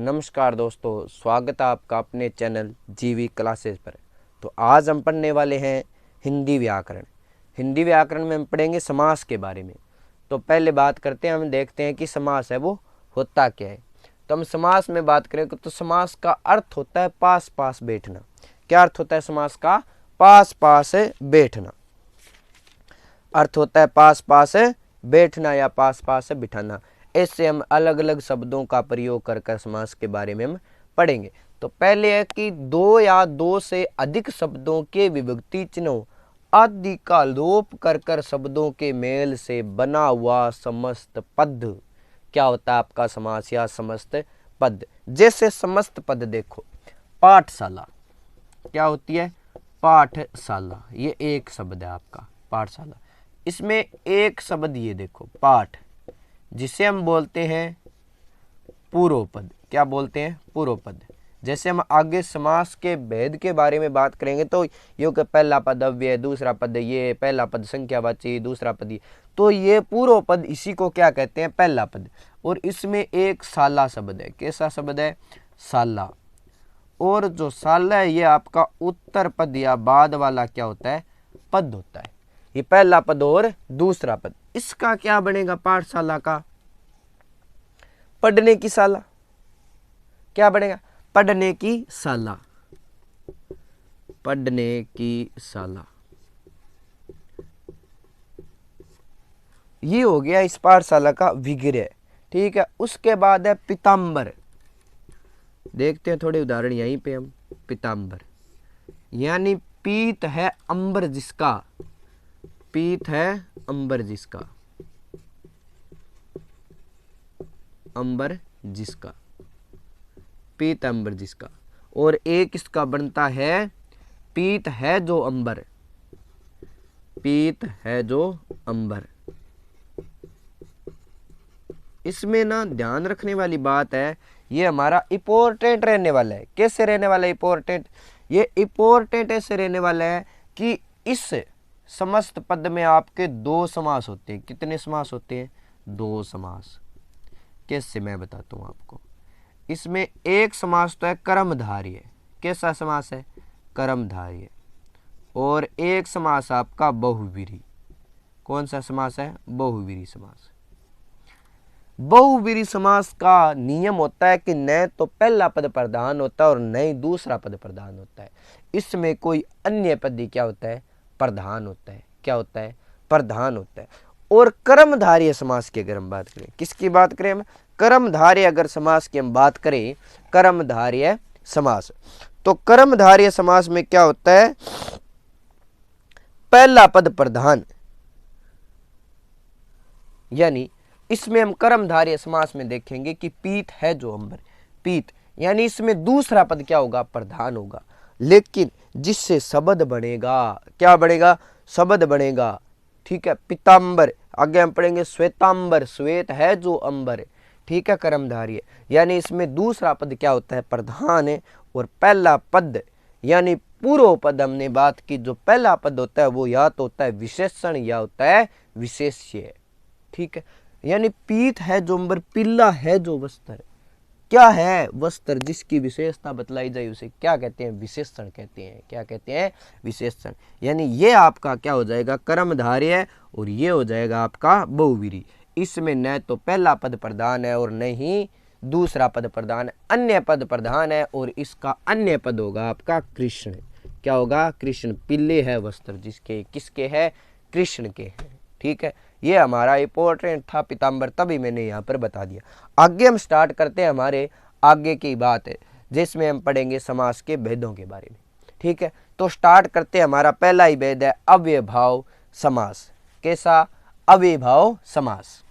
नमस्कार दोस्तों, स्वागत है आपका अपने चैनल जीवी क्लासेस पर। तो आज हम पढ़ने वाले हैं हिंदी व्याकरण। हिंदी व्याकरण में हम पढ़ेंगे समास के बारे में। तो पहले बात करते हैं, हम देखते हैं कि समास है वो होता क्या है। तो हम समास में बात करें तो समास का अर्थ होता है पास पास बैठना। क्या अर्थ होता है समास का? पास पास बैठना। अर्थ होता है पास पास बैठना या पास पास बिठाना। इससे हम अलग अलग शब्दों का प्रयोग कर समास के बारे में हम पढ़ेंगे। तो पहले है कि दो या दो से अधिक शब्दों के विभक्ति चिन्हों आदि का लोप कर शब्दों के मेल से बना हुआ समस्त पद क्या होता है आपका समास या समस्त पद। जैसे समस्त पद देखो, पाठशाला क्या होती है? पाठशाला, ये एक शब्द है आपका पाठशाला। इसमें एक शब्द ये देखो पाठ, जिसे हम बोलते हैं पूर्व पद। क्या बोलते हैं? पूर्व पद। जैसे हम आगे समास के भेद के बारे में बात करेंगे तो यो के पहला पद अव्यय, दूसरा पद ये, पहला पद संख्यावाची, दूसरा पद ये। तो ये पूर्व पद, इसी को क्या कहते हैं? पहला पद। और इसमें एक साला शब्द है। कैसा शब्द है? साला। और जो साला है ये आपका उत्तर पद या बाद वाला क्या होता है? पद होता है। ये पहला पद और दूसरा पद। इसका क्या बनेगा? पाठशाला का पढ़ने की शाला। क्या बनेगा? पढ़ने की शाला। पढ़ने की शाला, ये हो गया इस पाठशाला का विग्रह। ठीक है। उसके बाद है पीताम्बर। देखते हैं थोड़े उदाहरण यहीं पे हम। पीताम्बर यानी पीत है अंबर जिसका। पीत है अंबर जिसका। अंबर जिसका, पीत अंबर जिसका। और एक इसका बनता है पीत है जो अंबर। पीत है जो अंबर। इसमें ना ध्यान रखने वाली बात है, ये हमारा इंपॉर्टेंट रहने वाला है। कैसे रहने वाला है इंपॉर्टेंट? ये इंपॉर्टेंट ऐसे रहने वाला है कि इस समस्त पद में आपके दो समास होते हैं। कितने समास होते हैं? दो समास। कैसे मैं बताता हूं आपको। इसमें एक समास तो है कर्मधारय। कैसा समास है? कर्मधारय। और एक समास आपका बहुव्रीहि। कौन सा समास है? बहुव्रीहि समास। बहुव्रीहि समास का नियम होता है कि न तो पहला पद प्रधान होता है और न ही दूसरा पद प्रधान होता है। इसमें कोई अन्य पद ही क्या होता है? प्रधान होता है। क्या होता है? प्रधान होता है। और कर्मधारय समास की अगर हम बात करें, किसकी बात करें हम? कर्मधारय अगर समास की हम बात करें, कर्मधारय समास, तो कर्मधारय समास में क्या होता है? पहला पद प्रधान। यानी इसमें हम कर्मधारय समास में देखेंगे कि पीत है जो अंबर। पीत यानी इसमें दूसरा पद क्या होगा? प्रधान होगा। लेकिन जिससे शब्द बनेगा, क्या बनेगा? शब्द बनेगा। ठीक है। पीताम्बर, आगे हम पढ़ेंगे श्वेतांबर। श्वेत है जो अंबर। ठीक है। कर्मधारय यानी इसमें दूसरा पद क्या होता है? प्रधान है। और पहला पद यानी पूर्व पद हमने बात की, जो पहला पद होता है वो या तो होता है विशेषण या होता है विशेष्य। ठीक है। यानी पीत है जो अंबर, पिल्ला है जो वस्त्र। क्या है? वस्त्र। जिसकी विशेषता बतलाई जाए उसे क्या कहते हैं? विशेषण कहते हैं। क्या कहते हैं? विशेषण। यानी ये आपका क्या हो जाएगा? कर्मधारय। और ये हो जाएगा आपका बहुव्रीहि। इसमें न तो पहला पद प्रधान है और न ही दूसरा पद प्रधान है, अन्य पद प्रधान है। और इसका अन्य पद होगा आपका कृष्ण। क्या होगा? कृष्ण। पिल्ले है वस्त्र जिसके। किसके है? कृष्ण के हैं। ठीक है। ये हमारा इंपॉर्टेंट था पीताम्बर, तभी मैंने यहाँ पर बता दिया। आगे हम स्टार्ट करते हैं हमारे आगे की बात है, जिसमें हम पढ़ेंगे समास के भेदों के बारे में। ठीक है। तो स्टार्ट करते हैं। हमारा पहला ही भेद है अव्ययभाव समास। कैसा? अव्ययभाव समास।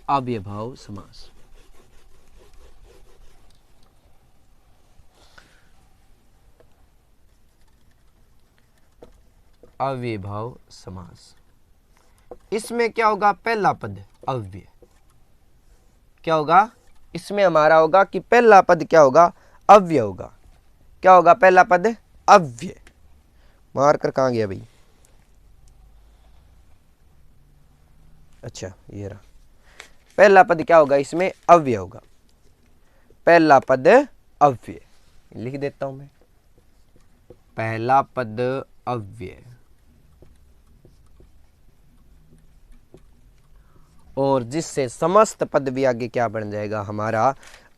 अव्ययभाव समास। अव्ययभाव समास, इसमें क्या होगा? पहला पद अव्यय। क्या होगा? इसमें हमारा होगा कि पहला पद क्या होगा? अव्यय होगा। क्या होगा? पहला पद अव्यय। मार कर कहां गया भाई? अच्छा ये रहा। पहला पद क्या होगा इसमें? अव्यय होगा। पहला पद अव्यय लिख देता हूं मैं, पहला पद अव्यय। और जिससे समस्त पद भी आगे क्या बन जाएगा? हमारा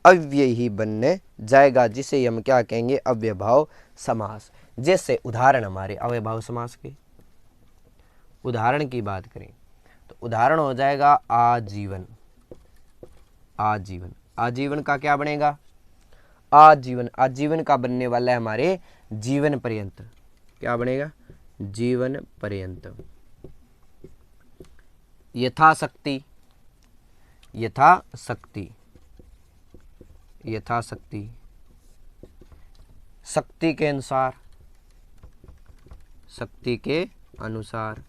अव्यय ही बनने जाएगा, जिसे हम क्या कहेंगे? अव्ययभाव समास। जैसे उदाहरण हमारे अव्ययभाव समास के, उदाहरण की बात करें तो उदाहरण हो जाएगा आजीवन। आजीवन, आजीवन का क्या बनेगा? आजीवन। आजीवन का बनने वाला है हमारे जीवन पर्यंत। क्या बनेगा? जीवन पर्यंत। यथाशक्ति, यथाशक्ति, यथाशक्ति, शक्ति के अनुसार, शक्ति के अनुसार।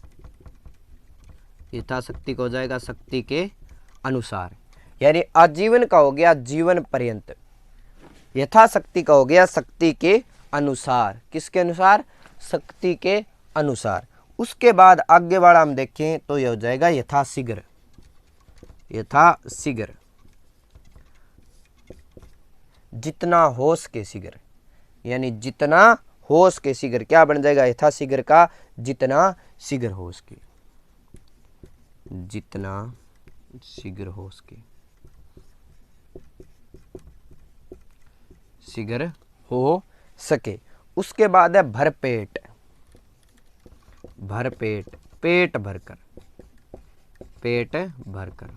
यथाशक्ति का हो जाएगा शक्ति के अनुसार, यानी आजीवन का हो गया जीवन पर्यंत, यथाशक्ति का हो गया शक्ति के अनुसार। किसके अनुसार? शक्ति के अनुसार। उसके बाद आगे वाला हम देखें तो यह हो जाएगा यथाशीघ्र। यथाशीघ्र, जितना होश के शीघ्र, यानी जितना होश के शीघ्र। क्या बन जाएगा यथाशीघ्र का? जितना शीघ्र होश के, जितना शीघ्र होश के, शीघ्र हो सके। उसके बाद है भरपेट। भरपेट, पेट भरकर, पेट भरकर,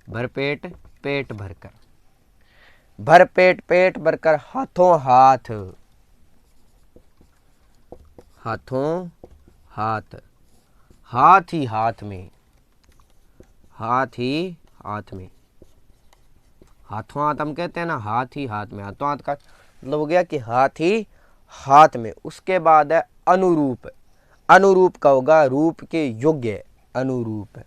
भरपेट, पेट भरकर। भरपेट, पेट भरकर हाथों हाथ, हाथों हाथ, हाथ ही हाथ में, हाथ ही हाथ में। हाथों हाथ हम कहते हैं ना, हाथ ही हाथ में। हाथों हाथ का मतलब हो गया कि हाथ ही हाथ में। उसके बाद है अनुरूप। अनुरूप का होगा रूप के योग्य। अनुरूप,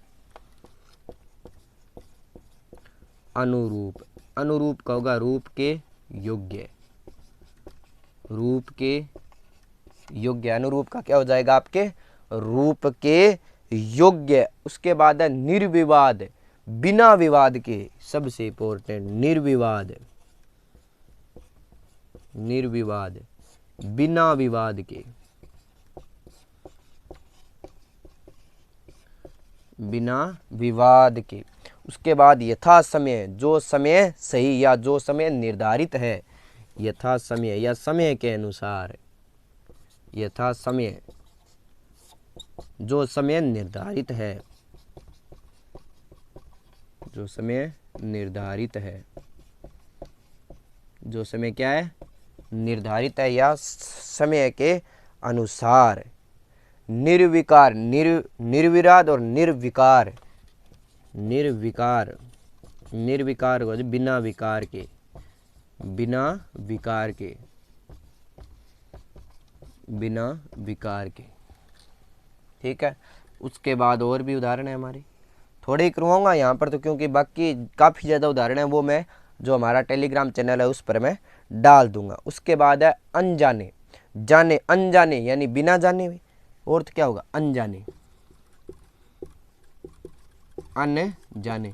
अनुरूप, अनुरूप का होगा रूप के योग्य। रूप के योग्य, अनुरूप का क्या हो जाएगा आपके? रूप के योग्य। उसके बाद है निर्विवाद, बिना विवाद के। सबसे इंपॉर्टेंट निर्विवाद, निर्विवाद, बिना विवाद के, बिना विवाद के। उसके बाद यथा समय, जो समय सही या जो समय निर्धारित है। यथा समय या समय के अनुसार, यथा समय, जो समय निर्धारित है, जो समय निर्धारित है। जो समय क्या है? निर्धारित है या समय के अनुसार। निर्विकार, निर्विराद और निर्विकार। निर्विकार, निर्विकार को बिना विकार के, बिना विकार के, बिना विकार के। ठीक है। उसके बाद और भी उदाहरण है हमारे, थोड़े ही करवाऊंगा यहाँ पर तो, क्योंकि बाकी काफ़ी ज़्यादा उदाहरण है वो मैं जो हमारा टेलीग्राम चैनल है उस पर मैं डाल दूंगा। उसके बाद है अनजाने। जाने, अनजाने यानी बिना जाने में। और तो क्या होगा? अनजाने, अनजाने।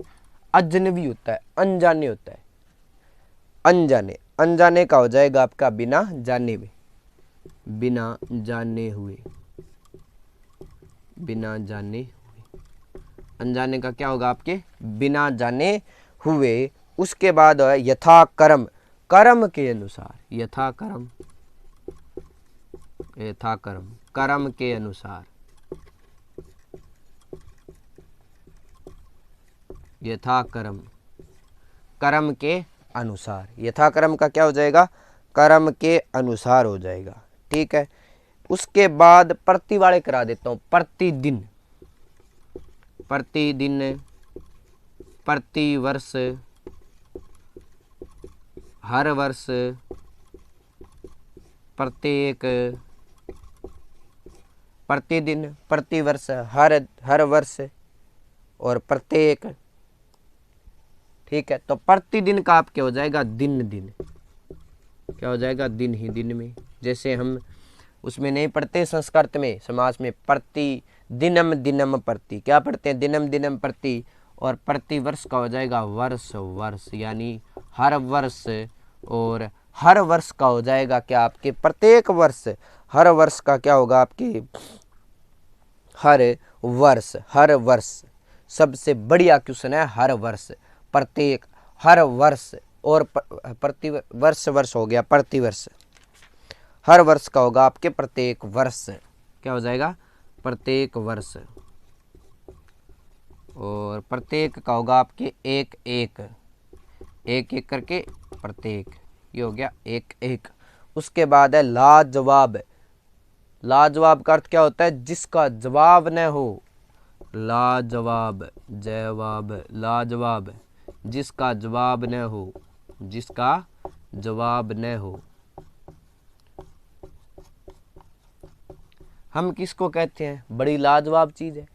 अजनबी होता है, अनजाने होता है। अनजाने, अनजाने का हो जाएगा आपका बिना जाने में, बिना जाने हुए, बिना जाने हुए। अनजाने का क्या होगा आपके? बिना जाने हुए। उसके बाद है यथा कर्म, कर्म के अनुसार। यथा कर्म, यथा कर्म, कर्म के अनुसार। यथा कर्म, कर्म के अनुसार। यथा कर्म का क्या हो जाएगा? कर्म के अनुसार हो जाएगा। ठीक है। उसके बाद प्रति वाले करा देता हूं। प्रतिदिन, प्रतिदिन, प्रति वर्ष, हर वर्ष, प्रत्येक, प्रतिदिन, प्रतिवर्ष, हर वर्ष और प्रत्येक। ठीक है। तो प्रतिदिन का आप क्या हो जाएगा? दिन, दिन। क्या हो जाएगा? दिन ही दिन में। जैसे हम उसमें नहीं पढ़ते संस्कृत में, समास में, प्रति दिनम दिनम प्रति, क्या पढ़ते हैं, दिनम दिनम प्रति, और प्रति वर्ष का हो जाएगा वर्ष वर्ष, यानी हर वर्ष, और हर वर्ष का हो जाएगा क्या आपके प्रत्येक वर्ष, हर वर्ष का क्या होगा आपके हर वर्ष, हर वर्ष सबसे बढ़िया क्वेश्चन है, हर वर्ष, प्रत्येक, हर वर्ष, और प्रति वर्ष, वर्ष हो गया प्रति वर्ष, हर वर्ष का होगा आपके प्रत्येक वर्ष, क्या हो जाएगा प्रत्येक वर्ष, और प्रत्येक का होगा आपके एक एक, एक एक करके प्रत्येक, ये हो गया एक एक। उसके बाद है लाजवाब, लाजवाब का अर्थ क्या होता है, जिसका जवाब न हो, लाजवाब, जवाब, लाजवाब, जिसका जवाब न हो, जिसका जवाब न हो। हम किसको कहते हैं, बड़ी लाजवाब चीज़ है,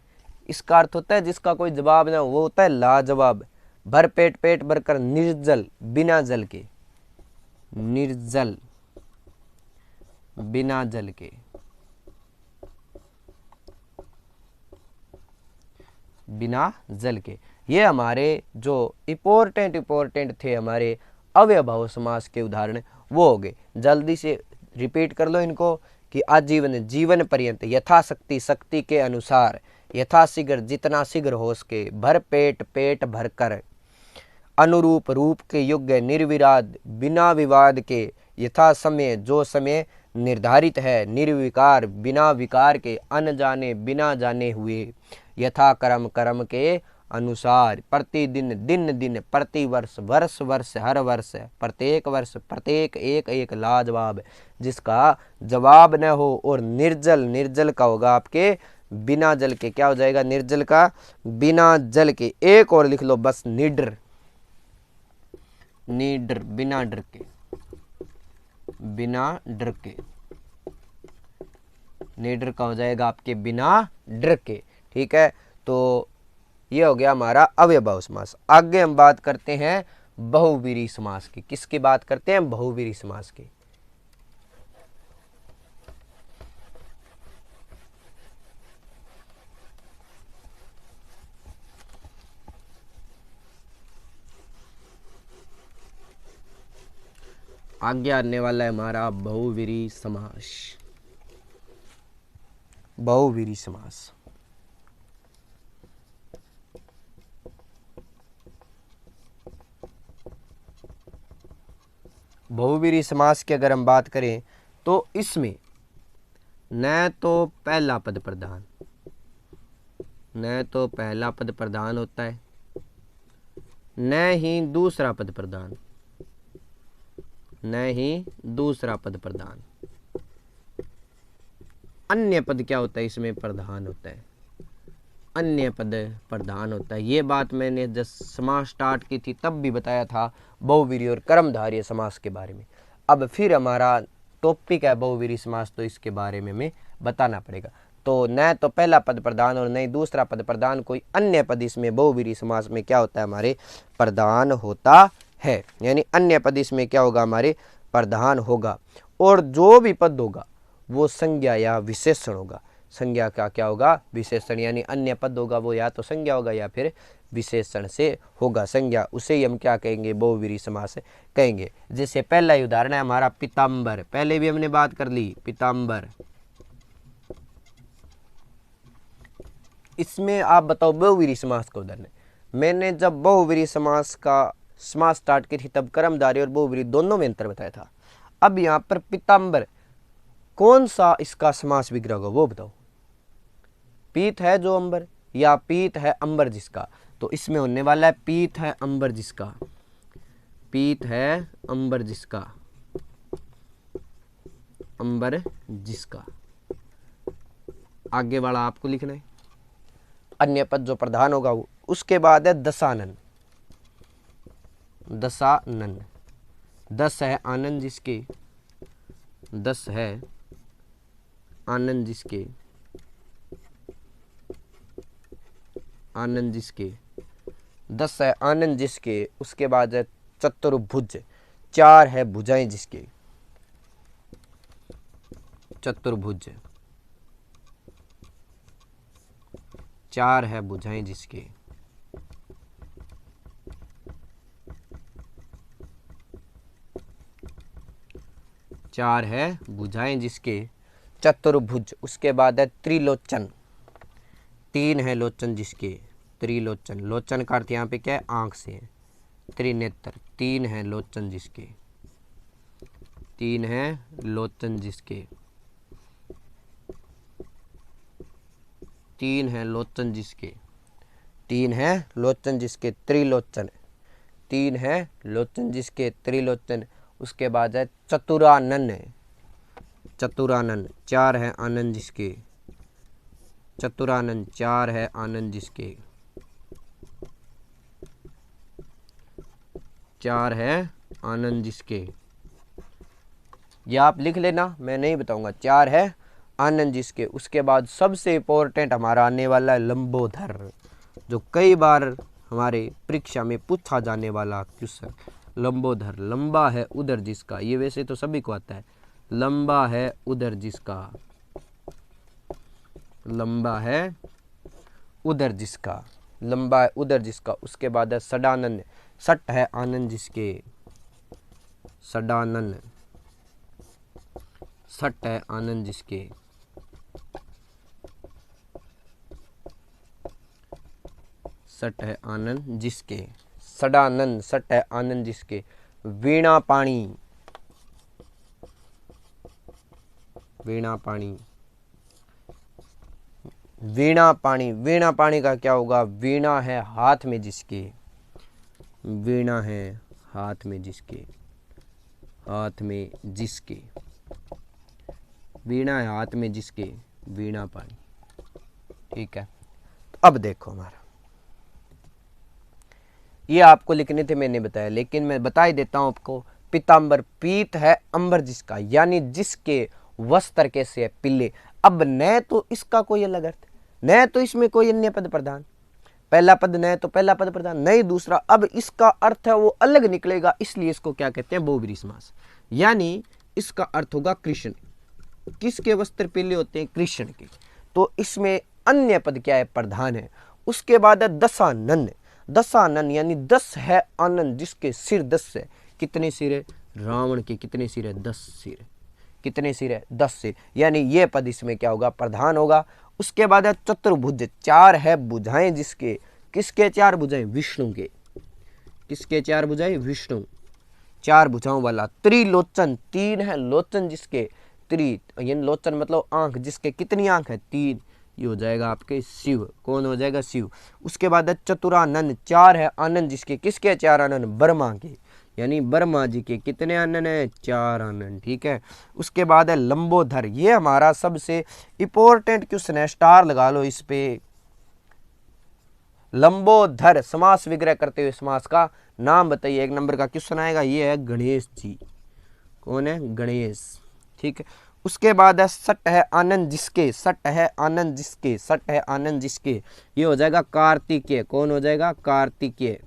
इसका अर्थ होता है जिसका कोई जवाब ना हो, वो होता है लाजवाब। भर पेट, पेट भरकर, निर्जल, बिना जल के, निर्जल, बिना जल के, बिना जल के। ये हमारे जो इम्पोर्टेंट थे हमारे अव्ययभाव समास के उदाहरण वो हो गए। जल्दी से रिपीट कर लो इनको कि आजीवन, जीवन पर्यंत, यथाशक्ति, शक्ति के अनुसार, यथाशीघ्र, जितना शीघ्र हो सके, भर पेट, पेट भरकर, अनुरूप, रूप के योग्य, निर्विवाद, बिना विवाद के, यथा समय, जो समय निर्धारित है, निर्विकार, बिना विकार के, अनजाने, बिना जाने हुए, यथा कर्म, कर्म के अनुसार, प्रतिदिन, दिन दिन, प्रति वर्ष, वर्ष वर्ष, हर वर्ष, प्रत्येक वर्ष, प्रत्येक एक एक, लाजवाब, जिसका जवाब न हो, और निर्जल, निर्जल का होगा आपके बिना जल के, क्या हो जाएगा निर्जल का बिना जल के। एक और लिख लो बस, निडर, निडर, बिना डर के, बिना डर के, निडर का हो जाएगा आपके बिना डर के। ठीक है, तो ये हो गया हमारा अव्ययभाव समास। आगे हम बात करते हैं बहुव्रीहि समास की। किसकी बात करते हैं, बहुव्रीहि समास की। आगे आने वाला है हमारा बहुव्रीहि समास। बहुव्रीहि समास, बहुव्रीहि समास की अगर हम बात करें तो इसमें न तो पहला पद प्रधान, न तो पहला पद प्रधान होता है, न ही दूसरा पद प्रधान, न ही दूसरा पद प्रधान। अन्य पद क्या होता है, इसमें प्रधान होता है, अन्य पद प्रधान होता है। ये बात मैंने जब समास स्टार्ट की थी तब भी बताया था बहुव्रीहि और कर्मधारय समास के बारे में। अब फिर हमारा टॉपिक है बहुव्रीहि समास, तो इसके बारे में हमें बताना पड़ेगा। तो न तो पहला पद प्रधान और न ही दूसरा पद प्रधान, कोई अन्य पद इसमें बहुव्रीहि समास में क्या होता है हमारे प्रधान होता है, यानी अन्य पद इसमें क्या होगा हमारे प्रधान होगा। और जो भी पद होगा वो संज्ञा या विशेषण होगा। संज्ञा का क्या होगा, विशेषण, यानी अन्य पद होगा वो या तो संज्ञा होगा या फिर विशेषण से होगा। संज्ञा उसे ही हम क्या कहेंगे, बहुव्रीहि समास कहेंगे। जैसे पहला ही उदाहरण है हमारा पीताम्बर, पहले भी हमने बात कर ली पीताम्बर। इसमें आप बताओ बहुव्रीहि समास का उदाहरण है। मैंने जब बहुव्रीहि समास का समास स्टार्ट की थी तब कर्मधारय और बहुव्रीहि दोनों में अंतर बताया था। अब यहाँ पर पीताम्बर, कौन सा इसका समास विग्रह होगा वो बताओ। पीत है जो अंबर, या पीत है अंबर जिसका, तो इसमें होने वाला है पीत है अंबर जिसका, पीत है अंबर जिसका, अंबर जिसका। आगे वाला आपको लिखना है, अन्य पद जो प्रधान होगा वो। उसके बाद है दशानन, दशानन, दस है आनंद जिसके, दस है आनंद जिसके, आनंद जिसके, दस है आनंद जिसके। उसके बाद है चतुर्भुज, चार है भुजाएं जिसके, चतुर्भुज। 4 है भुजाएं जिसके। चार है भुजाएं जिसके चतुर्भुज। उसके बाद है त्रिलोचन। 3 है लोचन जिसके त्रिलोचन। लोचन का अर्थ यहाँ पे क्या है, आंख से है। त्रिनेत्र। 3 है लोचन जिसके। 3 है लोचन जिसके। 3 है लोचन जिसके। 3 है लोचन जिसके त्रिलोचन। 3 है लोचन जिसके त्रिलोचन। उसके बाद है चतुरानन है। चतुरानन। 4 है आनंद जिसके। चतुरानन। 4 है आनंद जिसके। 4 है आनंद जिसके। ये आप लिख लेना, मैं नहीं बताऊंगा। 4 है आनंद जिसके। उसके बाद सबसे इंपॉर्टेंट हमारा आने वाला है लंबोदर, जो कई बार हमारे परीक्षा में पूछा जाने वाला क्वेश्चन। लंबोदर। लंबा है उदर जिसका। ये वैसे तो सभी को आता है। लंबा है उदर जिसका। लंबा है उदर जिसका। लंबा है उदर जिसका। उसके बाद है सडानन। सट है आनंद जिसके। सडानन। सट है आनंद जिसके। सट है आनंद जिसके। सडानंद। सट है आनंद जिसके। वीणा पाणी। वीणा पाणी। वीणा पाणी। वीणा पाणी का क्या होगा, वीणा है हाथ में जिसके। वीणा है हाथ में जिसके। हाथ में जिसके। वीणा है हाथ में जिसके। वीणा पाणी। ठीक है, अब देखो हमारा ये आपको लिखने थे, मैंने बताया, लेकिन मैं बता ही देता हूं आपको। पीतांबर। पीत है अंबर जिसका, यानी जिसके वस्त्र कैसे है, पीले। अब न तो इसका कोई अलग अर्थ, न तो इसमें कोई अन्य पद प्रधान। पहला पद न तो पहला पद प्रधान नहीं दूसरा। अब इसका अर्थ है वो अलग निकलेगा, इसलिए इसको क्या कहते हैं, बहुब्रीहि समास। यानी इसका अर्थ होगा कृष्ण। किसके वस्त्र पीले होते हैं, कृष्ण के। तो इसमें अन्य पद क्या है, प्रधान है। उसके बाद है दशानन। दशानन यानी 10 है आनंद जिसके सिर 10 है। कितने सिर है, रावण के कितने सिर है, 10 सिर। कितने सिर है, 10 सिर। यानी ये पद इसमें क्या होगा, प्रधान होगा। उसके बाद है चतुर्भुज। 4 है भुजाएं जिसके। किसके 4 भुजाएं, विष्णु के। किसके 4 भुजाएं, विष्णु। 4 भुजाओं वाला। त्रिलोचन। 3 है लोचन जिसके। त्रि यानी लोचन मतलब आंख जिसके। कितनी आंख है, 3। ये हो जाएगा आपके शिव। कौन हो जाएगा, शिव। उसके बाद है चतुरानन। 4 है आनंद जिसके। किसके 4 आनंद, ब्रह्मा के, यानी ब्रह्मा जी के कितने आनंद है, 4 आनंद। ठीक है। उसके बाद है लंबोदर। ये हमारा सबसे इंपॉर्टेंट क्वेश्चन है, स्टार लगा लो इस पे। लंबोदर समास विग्रह करते हुए समास का नाम बताइए। 1 नंबर का क्वेश्चन आएगा, ये है गणेश जी। कौन है, गणेश। ठीक है। उसके बाद है सट है आनंद जिसके। सट है आनंद जिसके। सट है आनंद जिसके। ये हो जाएगा कार्तिकेय। कौन हो जाएगा, कार्तिकेय।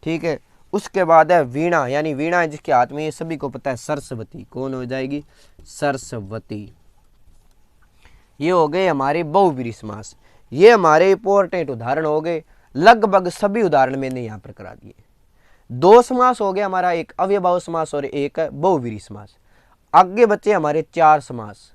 ठीक है। उसके बाद है वीणा, यानी वीणा है जिसके हाथ में, ये सभी को पता है, सरस्वती। कौन हो जाएगी, सरस्वती। ये हो गए हमारे बहुब्रीहि समास। ये हमारे इंपॉर्टेंट उदाहरण हो गए। लगभग सभी उदाहरण मैंने यहाँ पर करा दिए। 2 समास हो गया हमारा, एक अव्ययभाव समास और एक बहुब्रीहि समास। आगे बचे हमारे 4 समास,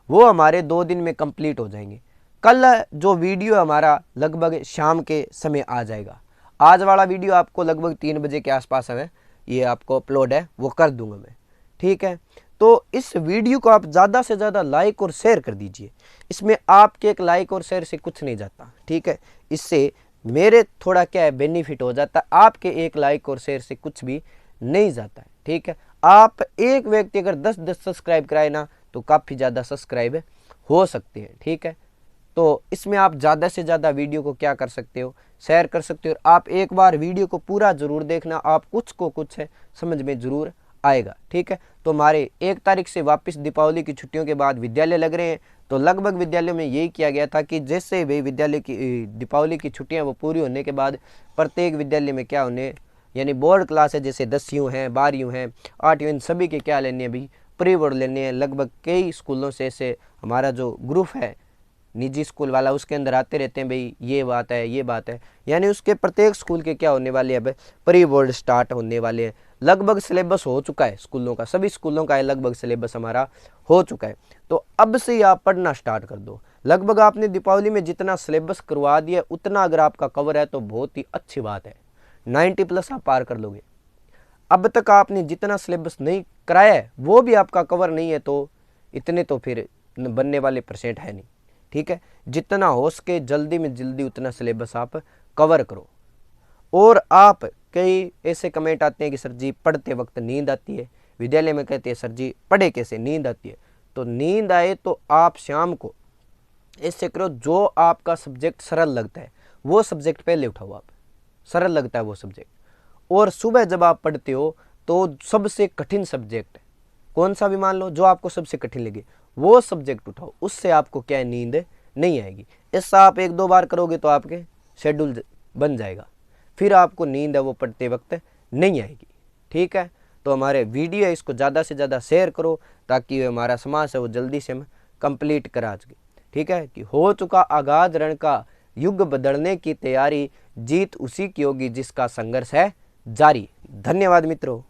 वो हमारे 2 दिन में कंप्लीट हो जाएंगे। कल जो वीडियो हमारा लगभग शाम के समय आ जाएगा। आज वाला वीडियो आपको लगभग 3 बजे के आसपास है, ये आपको अपलोड है, वो कर दूंगा मैं। ठीक है। तो इस वीडियो को आप ज़्यादा से ज़्यादा लाइक और शेयर कर दीजिए। इसमें आपके एक लाइक और शेयर से कुछ नहीं जाता। ठीक है। इससे मेरे थोड़ा क्या है, बेनिफिट हो जाता है। आपके एक लाइक और शेयर से कुछ भी नहीं जाता है। ठीक है। आप एक व्यक्ति अगर 10-10 सब्सक्राइब कराए ना, तो काफ़ी ज़्यादा सब्सक्राइब हो सकते हैं। ठीक है। तो इसमें आप ज़्यादा से ज़्यादा वीडियो को क्या कर सकते हो, शेयर कर सकते हो। और आप एक बार वीडियो को पूरा ज़रूर देखना, आप कुछ को कुछ है समझ में ज़रूर आएगा। ठीक है। तो हमारे 1 तारीख से वापस दीपावली की छुट्टियों के बाद विद्यालय लग रहे हैं। तो लगभग विद्यालयों में यही किया गया था कि जैसे वे विद्यालय की दीपावली की छुट्टियाँ वो पूरी होने के बाद प्रत्येक विद्यालय में क्या होने, यानी बोर्ड क्लास है, जैसे 10वीं हैं, 12वीं हैं, 8वीं, इन सभी के क्या लेने हैं, भी प्री बोर्ड लेने हैं। लगभग कई स्कूलों से ऐसे हमारा जो ग्रुप है निजी स्कूल वाला उसके अंदर आते रहते हैं, भाई ये बात है ये बात है। यानी उसके प्रत्येक स्कूल के क्या होने वाले हैं, अब प्री बोर्ड स्टार्ट होने वाले हैं। लगभग सिलेबस हो चुका है स्कूलों का, सभी स्कूलों का लगभग सिलेबस हमारा हो चुका है। तो अब से ही आप पढ़ना स्टार्ट कर दो। लगभग आपने दीपावली में जितना सिलेबस करवा दिया उतना अगर आपका कवर है तो बहुत ही अच्छी बात है, 90+ आप पार कर लोगे। अब तक आपने जितना सिलेबस नहीं कराया है वो भी आपका कवर नहीं है तो इतने तो फिर बनने वाले परसेंट है नहीं। ठीक है, जितना हो सके जल्दी में जल्दी उतना सिलेबस आप कवर करो। और आप कई ऐसे कमेंट आते हैं कि सर जी पढ़ते वक्त नींद आती है, विद्यालय में कहते हैं सर जी पढ़े कैसे, नींद आती है। तो नींद आए तो आप शाम को ऐसे करो, जो आपका सब्जेक्ट सरल लगता है वो सब्जेक्ट पहले उठाओ। आप सरल लगता है वो सब्जेक्ट, और सुबह जब आप पढ़ते हो तो सबसे कठिन सब्जेक्ट कौन सा भी मान लो, जो आपको सबसे कठिन लगे वो सब्जेक्ट उठाओ। उससे आपको क्या है, नींद नहीं आएगी। ऐसा आप 1-2 बार करोगे तो आपके शेड्यूल बन जाएगा, फिर आपको नींद है वो पढ़ते वक्त नहीं आएगी। ठीक है, तो हमारे वीडियो है इसको ज़्यादा से ज़्यादा शेयर करो ताकि हमारा समाज है वो जल्दी से हम कंप्लीट करा सके। ठीक है, कि हो चुका आगाज रण का, युग बदलने की तैयारी, जीत उसी की होगी जिसका संघर्ष है जारी। धन्यवाद मित्रों।